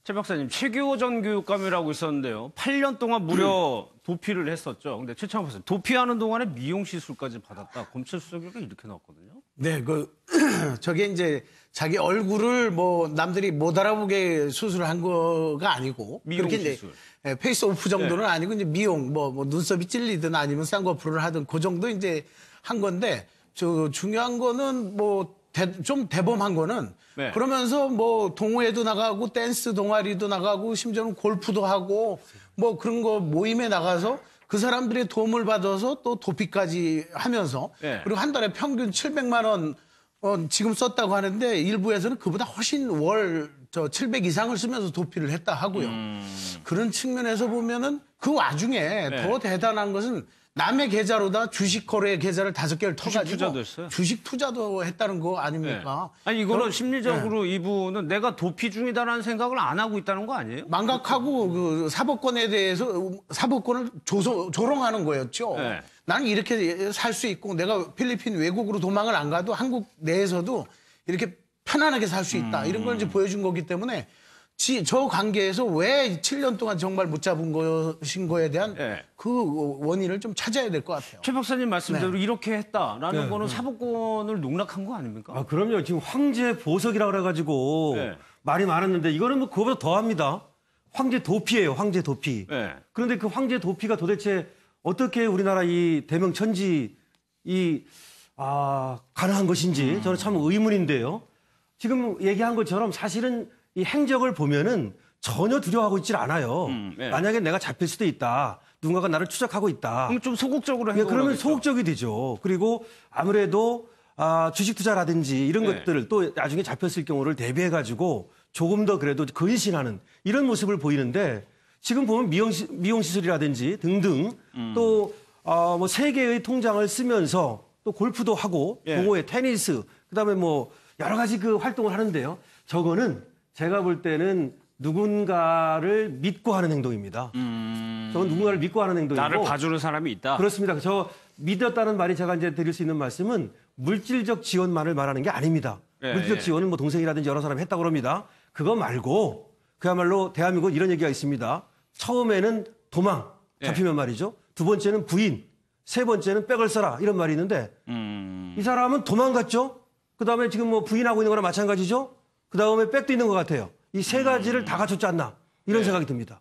최 박사님, 최규호 전 교육감이라고 있었는데요. 8년 동안 무려 도피를 했었죠. 근데 최창원 박사님, 도피하는 동안에 미용 시술까지 받았다. 검찰 수사 결과 이렇게 나왔거든요. 네, 저게 이제 자기 얼굴을 뭐 남들이 못 알아보게 수술을 한 거가 아니고. 미용 그렇게 시술. 이제 페이스 오프 정도는 네. 아니고 이제 미용, 뭐 눈썹이 찔리든 아니면 쌍꺼풀을 하든 그 정도 이제 한 건데, 중요한 거는 좀 대범한 거는 네. 그러면서 뭐 동호회도 나가고 댄스 동아리도 나가고 심지어는 골프도 하고 뭐 그런 거 모임에 나가서 그 사람들의 도움을 받아서 또 도피까지 하면서 네. 그리고 한 달에 평균 700만 원 지금 썼다고 하는데 일부에서는 그보다 훨씬 700 이상을 쓰면서 도피를 했다 하고요. 그런 측면에서 보면은 그 와중에 네. 더 대단한 것은 남의 계좌로다 주식 거래 계좌를 5개를 터가지고 투자도 했어요? 주식 투자도 했다는 거 아닙니까? 네. 아니, 이거는 심리적으로 이분은 내가 도피 중이다라는 생각을 안 하고 있다는 거 아니에요? 망각하고 그 사법권에 대해서 사법권을 조롱하는 거였죠. 네. 나는 이렇게 살 수 있고 내가 필리핀 외국으로 도망을 안 가도 한국 내에서도 이렇게 편안하게 살 수 있다. 이런 걸 이제 보여준 거기 때문에 저 관계에서 왜 7년 동안 정말 못 잡은 것인 거에 대한 네. 그 원인을 좀 찾아야 될 것 같아요. 최 박사님 말씀대로 네. 이렇게 했다라는 거는 사법권을 농락한 거 아닙니까? 아, 그럼요. 지금 황제 보석이라고 그래가지고 네. 말이 많았는데 이거는 뭐 그거보다 더합니다. 황제 도피예요. 황제 도피. 네. 그런데 그 황제 도피가 도대체 어떻게 우리나라 이 대명천지 가능한 것인지 저는 참 의문인데요. 지금 얘기한 것처럼 사실은 이 행적을 보면은 전혀 두려워하고 있질 않아요. 네. 만약에 내가 잡힐 수도 있다. 누군가가 나를 추적하고 있다. 그럼 좀 소극적으로 예, 행동을 그러면 하겠죠. 소극적이 되죠. 그리고 아무래도 주식 투자라든지 이런 네. 것들을 또 나중에 잡혔을 경우를 대비해가지고 조금 더 그래도 근신하는 이런 모습을 보이는데 지금 보면 미용 시술이라든지 등등 또 뭐 세 개의 통장을 쓰면서 또 골프도 하고 예. 동호회 테니스 그다음에 뭐 여러 가지 그 활동을 하는데요. 저거는 제가 볼 때는 누군가를 믿고 하는 행동입니다. 저건 누군가를 믿고 하는 행동이고 나를 봐주는 사람이 있다. 그렇습니다. 저 믿었다는 말이 제가 이제 드릴 수 있는 말씀은 물질적 지원만을 말하는 게 아닙니다. 예, 물질적 예. 지원은 뭐 동생이라든지 여러 사람이 했다고 합니다. 그거 말고 그야말로 대한민국은 이런 얘기가 있습니다. 처음에는 도망 잡히면 말이죠. 두 번째는 부인, 세 번째는 백을 써라 이런 말이 있는데 이 사람은 도망갔죠. 그다음에 지금 뭐 부인하고 있는 거나 마찬가지죠. 그다음에 백도 있는 것 같아요. 이 세 가지를 다 갖췄지 않나 이런 생각이 듭니다.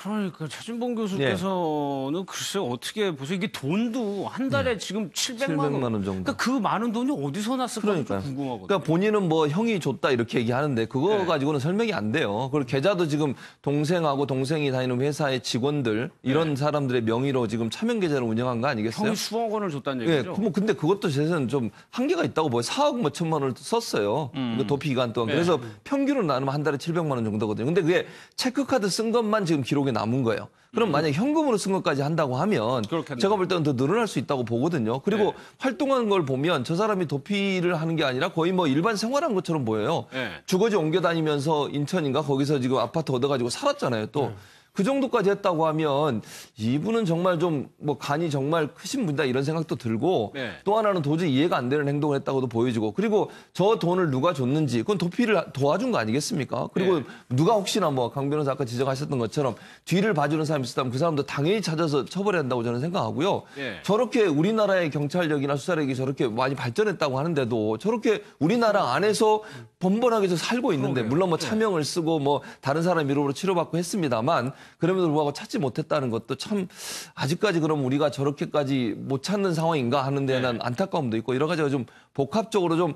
그러니까 최진봉 교수께서는 글쎄 어떻게 보세요? 이게 돈도 한 달에 지금 700만 원. 700만 원 정도. 그러니까 그 많은 돈이 어디서 났을까 좀 그러니까요. 궁금하거든요. 그러니까 본인은 뭐 형이 줬다 이렇게 얘기하는데 그거 네. 가지고는 설명이 안 돼요. 그리고 계좌도 지금 동생하고 동생이 다니는 회사의 직원들 이런 사람들의 명의로 지금 차명 계좌를 운영한 거 아니겠어요? 형이 수억 원을 줬다는 예, 얘기죠. 뭐 근데 그것도 제는 좀 한계가 있다고 뭐 4억 뭐 천만 원을 썼어요. 그 도피 기간 동안. 네. 그래서 평균으로 나누면 한 달에 700만 원 정도거든요. 근데 그게 체크카드 쓴 것만 지금 기록에 남은 거예요. 그럼 만약에 현금으로 쓴 것까지 한다고 하면 그렇겠네요. 제가 볼 때는 더 늘어날 수 있다고 보거든요. 그리고 활동한 걸 보면 저 사람이 도피를 하는 게 아니라 거의 뭐 일반 생활한 것처럼 보여요. 네. 주거지 옮겨 다니면서 인천인가 거기서 지금 아파트 얻어가지고 살았잖아요. 또. 그 정도까지 했다고 하면 이분은 정말 좀 뭐 간이 정말 크신 분이다 이런 생각도 들고 네. 또 하나는 도저히 이해가 안 되는 행동을 했다고도 보여지고 그리고 저 돈을 누가 줬는지 그건 도피를 도와준 거 아니겠습니까? 그리고 네. 누가 혹시나 뭐 강 변호사 아까 지적하셨던 것처럼 뒤를 봐주는 사람이 있었다면 그 사람도 당연히 찾아서 처벌해야 한다고 저는 생각하고요. 네. 저렇게 우리나라의 경찰력이나 수사력이 저렇게 많이 발전했다고 하는데도 저렇게 우리나라 안에서 번번하게 저 살고 있는데 물론 뭐 차명을 쓰고 뭐 다른 사람 이름으로 치료받고 했습니다만 그럼에도 불구하고 찾지 못했다는 것도 참 아직까지 그럼 우리가 저렇게까지 못 찾는 상황인가 하는 데는 안타까움도 있고 여러 가지가 좀 복합적으로 좀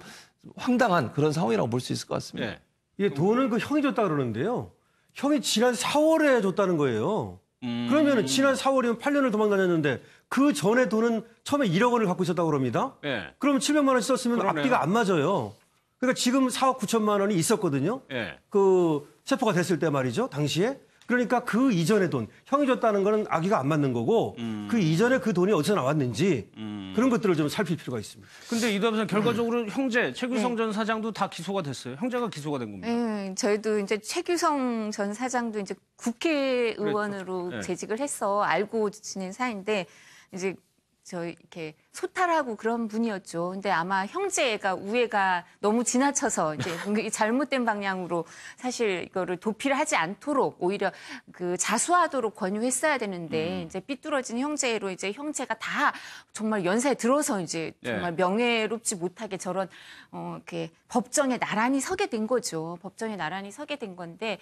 황당한 그런 상황이라고 볼 수 있을 것 같습니다. 네. 이게 돈은 그 형이 줬다 그러는데요. 형이 지난 4월에 줬다는 거예요. 그러면은 지난 4월이면 8년을 도망 다녔는데 그 전에 돈은 처음에 1억 원을 갖고 있었다고 그럽니다. 네. 그럼 700만 원 썼으면 그러네요. 앞뒤가 안 맞아요. 그러니까 지금 4억 9천만 원이 있었거든요. 네. 그 체포가 됐을 때 말이죠. 당시에. 그러니까 그 이전의 돈, 형이 줬다는 거는 악의가 안 맞는 거고 그 이전에 그 돈이 어디서 나왔는지 그런 것들을 좀 살필 필요가 있습니다. 근데 이담선 결과적으로 형제 최규성 전 사장도 다 기소가 됐어요. 형제가 기소가 된 겁니다. 저희도 이제 최규성 전 사장도 이제 국회의원으로 그렇죠. 네. 재직을 해서 알고 지낸 사이인데 이제 저 이렇게 소탈하고 그런 분이었죠. 근데 아마 형제가 우애가 너무 지나쳐서 이제 이 잘못된 방향으로 사실 이거를 도피를 하지 않도록 오히려 그 자수하도록 권유했어야 되는데 이제 삐뚤어진 형제로 이제 형제가 다 정말 연세에 들어서 이제 정말 명예롭지 못하게 저런 이렇게 법정에 나란히 서게 된 거죠. 법정에 나란히 서게 된 건데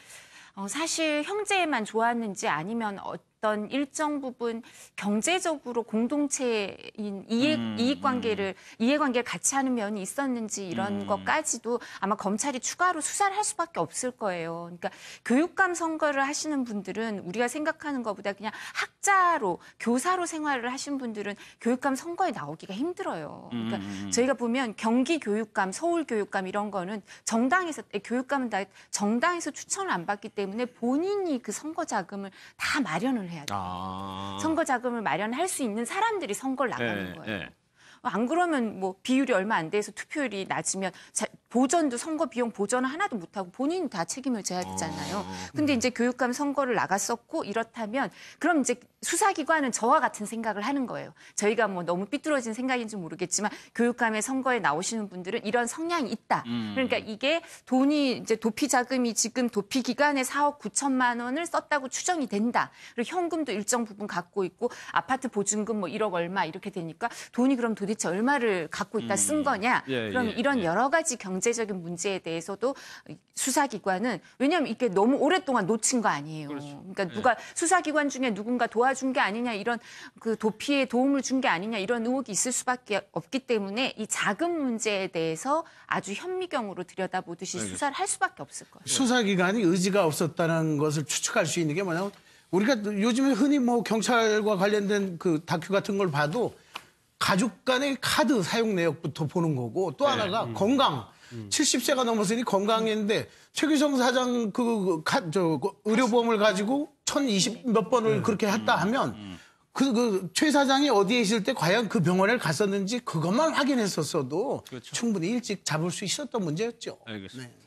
사실 형제만 좋았는지 아니면 어떤 일정 부분 경제적으로 공동체인 이해관계를 같이 하는 면이 있었는지 이런 것까지도 아마 검찰이 추가로 수사를 할 수밖에 없을 거예요. 그러니까 교육감 선거를 하시는 분들은 우리가 생각하는 것보다 그냥 학자로 교사로 생활을 하신 분들은 교육감 선거에 나오기가 힘들어요. 그러니까 저희가 보면 경기 교육감, 서울 교육감 이런 거는 정당에서 교육감은 다 정당에서 추천을 안 받기 때문에 본인이 그 선거 자금을 다 마련을 해야 돼요. 선거 자금을 마련할 수 있는 사람들이 선거를 나가는 거예요. 안 그러면 뭐 비율이 얼마 안 돼서 투표율이 낮으면 보전도 선거 비용 보전을 하나도 못하고 본인이 다 책임을 져야 되잖아요. 근데 이제 교육감 선거를 나갔었고 이렇다면 그럼 이제 수사기관은 저와 같은 생각을 하는 거예요. 저희가 뭐 너무 삐뚤어진 생각인지 모르겠지만 교육감의 선거에 나오시는 분들은 이런 성향이 있다. 그러니까 이게 돈이 이제 도피 자금이 지금 도피 기간에 4억 9천만 원을 썼다고 추정이 된다. 그리고 현금도 일정 부분 갖고 있고 아파트 보증금 뭐 1억 얼마 이렇게 되니까 돈이 그럼 도대체 얼마를 갖고 있다 쓴 거냐. 그럼 이런 여러 가지 경제적인 문제에 대해서도 수사기관은 왜냐하면 이게 너무 오랫동안 놓친 거 아니에요. 그러니까 누가 수사기관 중에 누군가 도와준 게 아니냐 이런 그 도피에 도움을 준 게 아니냐 이런 의혹이 있을 수밖에 없기 때문에 이 자금 문제에 대해서 아주 현미경으로 들여다보듯이 수사를 할 수밖에 없을 거예요. 수사기관이 의지가 없었다는 것을 추측할 수 있는 게 뭐냐면 우리가 요즘에 흔히 뭐 경찰과 관련된 그 다큐 같은 걸 봐도 가족 간의 카드 사용 내역부터 보는 거고 또 하나가 건강. 70세가 넘었으니 건강인데 최규성 사장 그 의료보험을 가지고 1020 몇 번을 그렇게 했다 하면 그 최 사장이 어디에 있을 때 과연 그 병원을 갔었는지 그것만 확인했었어도 충분히 일찍 잡을 수 있었던 문제였죠. 알겠습니다.